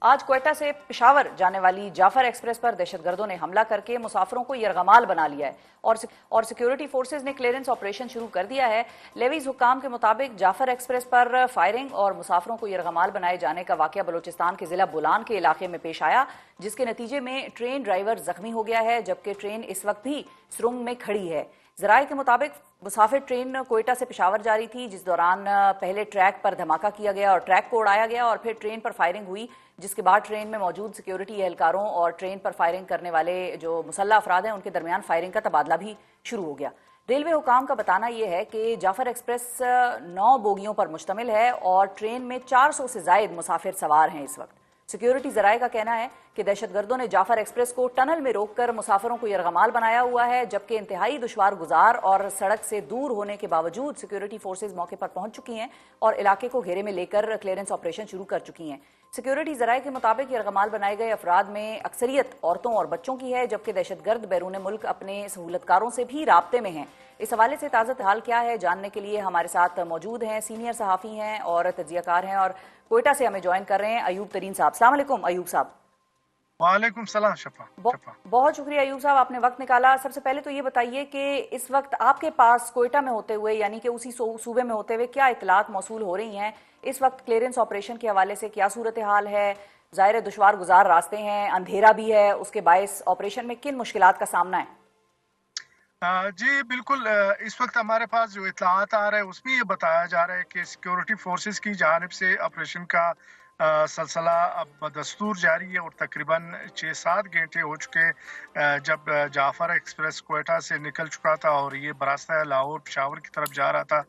आज कोयटा से पेशावर जाने वाली जाफर एक्सप्रेस पर दहशतगर्दों ने हमला करके मुसाफिरों को यरगमाल बना लिया है और सिक्योरिटी फोर्सेज ने क्लियरेंस ऑपरेशन शुरू कर दिया है। लेवीज हुक्काम के मुताबिक जाफर एक्सप्रेस पर फायरिंग और मुसाफिरों को यरगमाल बनाए जाने का वाकया बलूचिस्तान के जिला बोलान के इलाके में पेश आया, जिसके नतीजे में ट्रेन ड्राइवर जख्मी हो गया है, जबकि ट्रेन इस वक्त भी सुरंग में खड़ी है। ज़राए के मुताबिक मुसाफिर ट्रेन कोयटा से पेशावर जा रही थी, जिस दौरान पहले ट्रैक पर धमाका किया गया और ट्रैक को उड़ाया गया और फिर ट्रेन पर फायरिंग हुई, जिसके बाद ट्रेन में मौजूद सिक्योरिटी एहलकारों और ट्रेन पर फायरिंग करने वाले जो मुसल्लह अफराद हैं उनके दरमियान फायरिंग का तबादला भी शुरू हो गया। रेलवे हुकाम का बताना यह है कि जाफर एक्सप्रेस 9 बोगियों पर मुश्तमिल है और ट्रेन में 400 से जायद मुसाफिर सवार हैं इस वक्त। सिक्योरिटी ज़राए का कहना है कि दहशतगर्दों ने जाफर एक्सप्रेस को टनल में रोककर मुसाफिरों को यरगमाल बनाया हुआ है, जबकि इंतहाई दुश्वार गुजार और सड़क से दूर होने के बावजूद सिक्योरिटी फोर्सेज मौके पर पहुंच चुकी हैं और इलाके को घेरे में लेकर क्लियरेंस ऑपरेशन शुरू कर चुकी हैं। सिक्योरिटी ज़राए के मुताबिक यरगमाल बनाए गए अफराद में अक्सरियत औरतों और बच्चों की है, जबकि दहशतगर्द बैरून मुल्क अपने सहूलतकारों से भी राब्ते में हैं। इस हवाले से ताज़ा हाल क्या है जानने के लिए हमारे साथ मौजूद हैं सीनियर सहाफ़ी हैं और तजियाकार हैं और कोयटा से हमें ज्वाइन कर रहे हैं अयूब तरीन साहब। अस्सलाम वालेकुम अयूब साहब। वालेकुम सलाम शफा। बहुत शुक्रिया अयूब साहब, आपने वक्त निकाला। सबसे पहले तो ये बताइए कि इस वक्त आपके पास कोयटा में होते हुए यानी कि उसी सूबे में होते हुए क्या इतलात मौसूल हो रही हैं? इस वक्त क्लियरेंस ऑपरेशन के हवाले से क्या सूरत हाल है? ज़ाहिर दुश्वार गुजार रास्ते हैं, अंधेरा भी है, उसके बायस ऑपरेशन में किन मुश्किलात का सामना है? जी बिल्कुल, इस वक्त हमारे पास जो इतलात आ रहा है उसमें ये बताया जा रहा है कि सिक्योरिटी फोर्सेस की जानिब से ऑपरेशन का सिलसिला अब बदस्तूर जारी है और तकरीबन 6-7 घंटे हो चुके जब जाफर एक्सप्रेस कोयटा से निकल चुका था और ये बरास्ता लाहौर पेशावर की तरफ जा रहा था।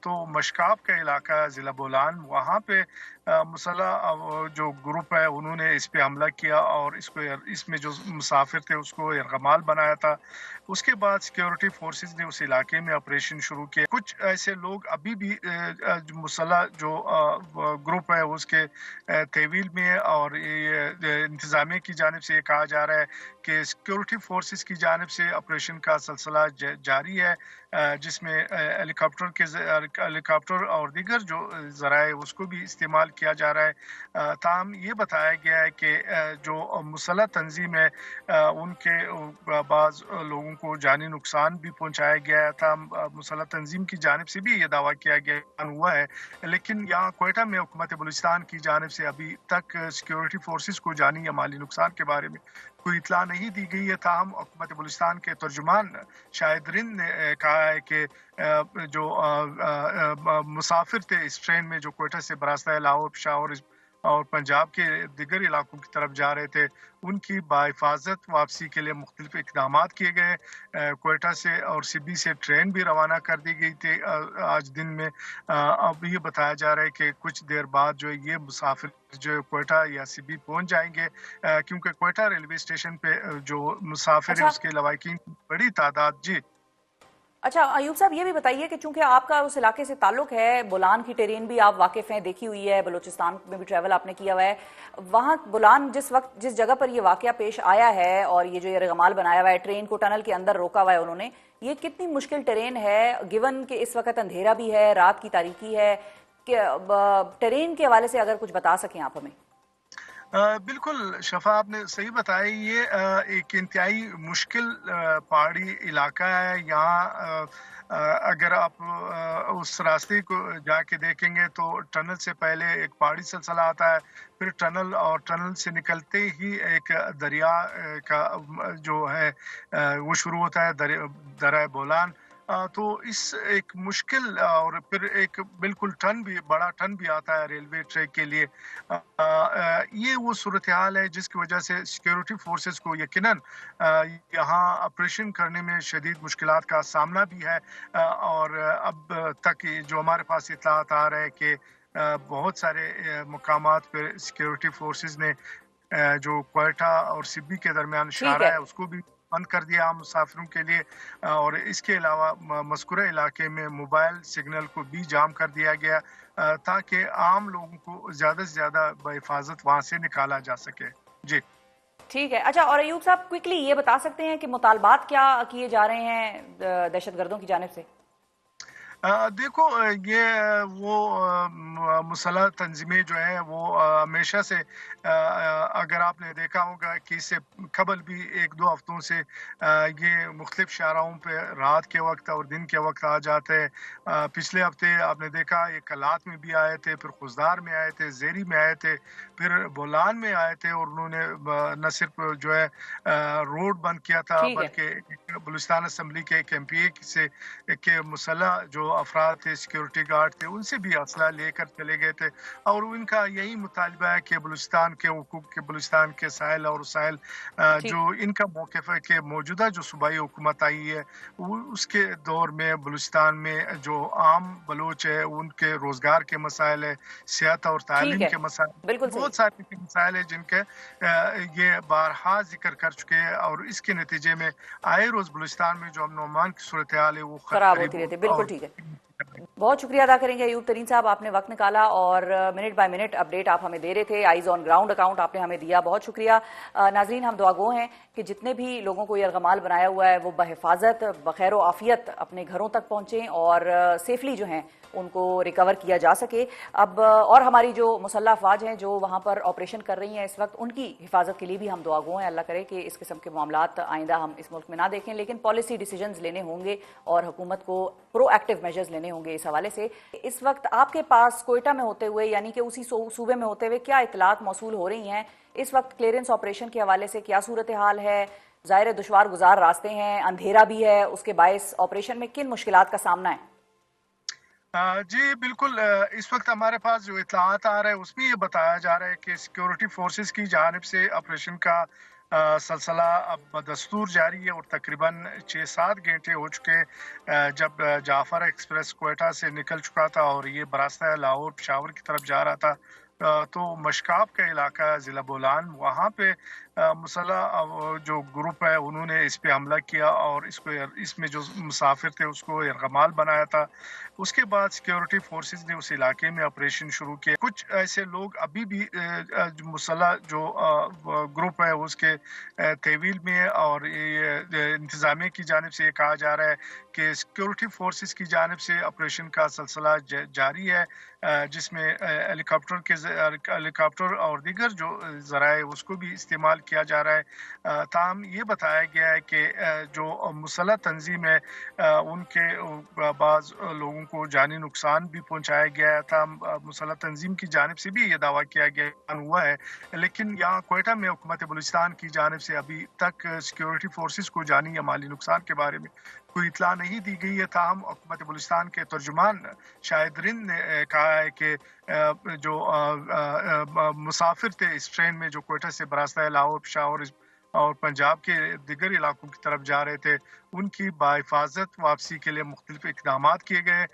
तो मशकाब का इलाका ज़िला बोलान, वहाँ पे मुसल्लह जो ग्रुप है उन्होंने इस पे हमला किया और इसमें जो मुसाफिर थे उसको यरगमाल बनाया था। उसके बाद सिक्योरिटी फोर्सेस ने उस इलाके में ऑपरेशन शुरू किया। कुछ ऐसे लोग अभी भी मुसल्लह जो ग्रुप है उसके तहवील में है और ये इंतज़ामिया की जानिब से ये कहा जा रहा है कि सिक्योरिटी फोर्सेस की जानिब से ऑपरेशन का सिलसिला जारी है, जिसमें हेलीकॉप्टर और दीगर जो ज़राए उसको भी इस्तेमाल किया जा रहा है। ताहम ये बताया गया है कि जो मुसल्लह तंजीम है उनके बाज़ लोगों को जानी नुकसान भी पहुंचाया गया था। मुसल्लह तंजीम की जानिब से भी ये दावा किया गया हुआ है, लेकिन यहाँ कोयटा में हुकूमत बलूचिस्तान की जानिब से अभी तक सिक्योरिटी फोर्सेस को जानी या माली नुकसान के बारे में कोई इतला नहीं दी गई है। ताहम हुकूमत बलूचिस्तान के तर्जुमान शाहिद रिंद ने कहा है कि जो मुसाफिर थे इस ट्रेन में जो कोयटा से बरास्ता लाहौर पेशावर और पंजाब के दिगर इलाकों की तरफ जा रहे थे, उनकी बाहिफाजत वापसी के लिए मुख्तलिफ इक़दाम किए गए। कोयटा से और सिबी से ट्रेन भी रवाना कर दी गई थी आज दिन में। अब ये बताया जा रहा है कि कुछ देर बाद जो ये मुसाफिर जो कोयटा या सिबी पहुंच जाएंगे, क्योंकि कोयटा रेलवे स्टेशन पे जो मुसाफिर है उसके लवाकिन की बड़ी तादाद। जी अच्छा अयूब साहब, ये भी बताइए कि चूंकि आपका उस इलाके से ताल्लुक है, बोलान की टेरेन भी आप वाकिफ हैं, देखी हुई है, बलूचिस्तान में भी ट्रैवल आपने किया हुआ है, वहाँ बोलान जिस जगह पर ये वाकया पेश आया है और ये जो यरगमाल बनाया हुआ है, ट्रेन को टनल के अंदर रोका हुआ है उन्होंने, ये कितनी मुश्किल टेरेन है गिवन कि इस वक्त अंधेरा भी है, रात की तारीकी है? टेरेन के हवाले से अगर कुछ बता सकें आप हमें। बिल्कुल शफा, आपने सही बताया। ये एक इंतहाई मुश्किल पहाड़ी इलाका है। यहाँ अगर आप उस रास्ते को जाके देखेंगे तो टनल से पहले एक पहाड़ी सिलसिला आता है, फिर टनल और टनल से निकलते ही एक दरिया का जो है वो शुरू होता है, दरिया बोलान। तो इस एक मुश्किल और फिर एक बिल्कुल बड़ा टन भी आता है रेलवे ट्रैक के लिए। ये वो सूरत हाल है जिसकी वजह से सिक्योरिटी फोर्सेस को यकीनन यहाँ ऑपरेशन करने में शदीद मुश्किलात का सामना भी है। और अब तक जो हमारे पास इत्तलात आ रहा है कि बहुत सारे मकामात पर सिक्योरिटी फोर्सेस ने जो कोयटा और सिब्बी के दरमियान शारा है उसको भी बंद कर दिया आम मुसाफिरों के लिए, और इसके अलावा मज़कूरा इलाके में मोबाइल सिग्नल को भी जाम कर दिया गया ताकि आम लोगों को ज़्यादा से ज़्यादा बहिफाजत वहाँ से निकाला जा सके। जी ठीक है। अच्छा, और अयूब साहब क्विकली ये बता सकते हैं कि मुतालबात क्या किए जा रहे हैं दहशतगर्दों की जानिब से? देखो ये वो मुसल्लह तंजीमें जो हैं वो हमेशा से अगर आपने देखा होगा कि इससे कबल भी 1-2 हफ्तों से ये मुख्तलिफ शाहराहों पे रात के वक्त और दिन के वक्त आ जाते हैं। पिछले हफ्ते आपने देखा ये कलात में भी आए थे, फिर खुजदार में आए थे, ज़ेरी में आए थे, फिर बोलान में आए थे और उन्होंने न सिर्फ जो है रोड बंद किया था ठीक है। बल्कि बलूचिस्तान असम्बली के एक एमपीए से के मुसल्लह जो अफराद थे, सिक्योरिटी गार्ड थे, उनसे भी असला लेकर चले गए थे और उनका यही मुतालबा है कि बलूचिस्तान के हुकूक के बलूचिस्तान के साहिल और साहिल ठीक। जो इनका मौक़िफ़ है कि मौजूदा जो सूबाई हुकूमत आई है उसके दौर में बलूचिस्तान में जो आम बलूच है उनके रोज़गार के मसाइल है, सेहत और ठीक तालीम है। के मसाइल, बिल्कुल सही। बहुत सारे ऐसे मसाइल है जिनके ये बारहा ज़िक्र कर चुके हैं और इसके नतीजे में आए रोज़ बलूचिस्तान में जो अमन-ओ-अमान की सूरत हाल है वो खराब होती करीब रहती है, बिल्कुल और ठीक है। बहुत शुक्रिया अदा करेंगे अयूब तरीन साहब, आपने वक्त निकाला और मिनट बाय मिनट अपडेट आप हमें दे रहे थे, आइज ऑन ग्राउंड अकाउंट आपने हमें दिया, बहुत शुक्रिया। नाजरीन, हम दुआगो हैं कि जितने भी लोगों को यरगमाल बनाया हुआ है वो बहिफाजत बखैर आफियत अपने घरों तक पहुंचें और सेफली जो हैं उनको रिकवर किया जा सके। अब और हमारी जो मुसल्लह अफवाज हैं जो वहाँ पर ऑपरेशन कर रही हैं इस वक्त, उनकी हिफाजत के लिए भी हम दुआगो हैं। अल्लाह करे कि इस किस्म के मामलात आइंदा हम इस मुल्क में ना देखें, लेकिन पॉलिसी डिसीजंस लेने होंगे और हुकूमत को प्रोएक्टिव मेजर्स लेने होंगे इस हवाले से। इस वक्त आपके पास कोयटा में होते हुए यानी कि उसी सूबे में होते हुए क्या इतलात मौसूल हो रही हैं? इस वक्त क्लियरेंस ऑपरेशन के हवाले से क्या सूरत हाल है? ज़ाहिर दुश्वार गुजार रास्ते हैं, अंधेरा भी है, उसके बायस ऑपरेशन में किन मुश्किलात का सामना है? जी बिल्कुल, इस वक्त हमारे पास जो इत्तलात आ रहा है उसमें ये बताया जा रहा है कि सिक्योरिटी फोर्सेस की जानिब से ऑपरेशन का सिलसिला अब बदस्तूर जारी है और तकरीबन 6-7 घंटे हो चुके जब जाफर एक्सप्रेस कोयटा से निकल चुका था और ये बरास्ता लाहौर पेशावर की तरफ जा रहा था। तो मशकाब का इलाका ज़िला बोलान वहाँ पे मुसल्लह जो ग्रुप है उन्होंने इस पे हमला किया और इसमें जो मुसाफिर थे उसको यरगमाल बनाया था। उसके बाद सिक्योरिटी फोर्सेस ने उस इलाके में ऑपरेशन शुरू किया। कुछ ऐसे लोग अभी भी मुसल्लह जो ग्रुप है उसके तहवील में है और ये इंतजामिया की जानिब से ये कहा जा रहा है कि सिक्योरिटी फोर्सेस की जानिब से ऑपरेशन का सिलसिला जारी है, जिसमें हेलीकॉप्टर और दीगर जो ज़राए उसको भी इस्तेमाल किया जा रहा है। ताहम ये बताया गया है कि जो मुसल्लह तंजीम है उनके बाज़ लोगों को जानी नुकसान भी पहुंचाया गया था। मुसल्लह तंजीम की जानिब से भी ये दावा किया गया हुआ है, लेकिन यहाँ कोयटा में हुकूमत बलूचिस्तान की जानिब से अभी तक सिक्योरिटी फोर्सेस को जानी या माली नुकसान के बारे में कोई इतला नहीं दी गई है। ताहम हुकूमत बलूचिस्तान के तर्जुमान शाहिद रिंद ने कहा है कि जो मुसाफिर थे इस ट्रेन में जो कोयटा से बरास्ता लाहौर पेशावर और पंजाब के दिगर इलाकों की तरफ जा रहे थे, उनकी बाहिफाजत वापसी के लिए मुख्तलिफ इक़दामात किए गए।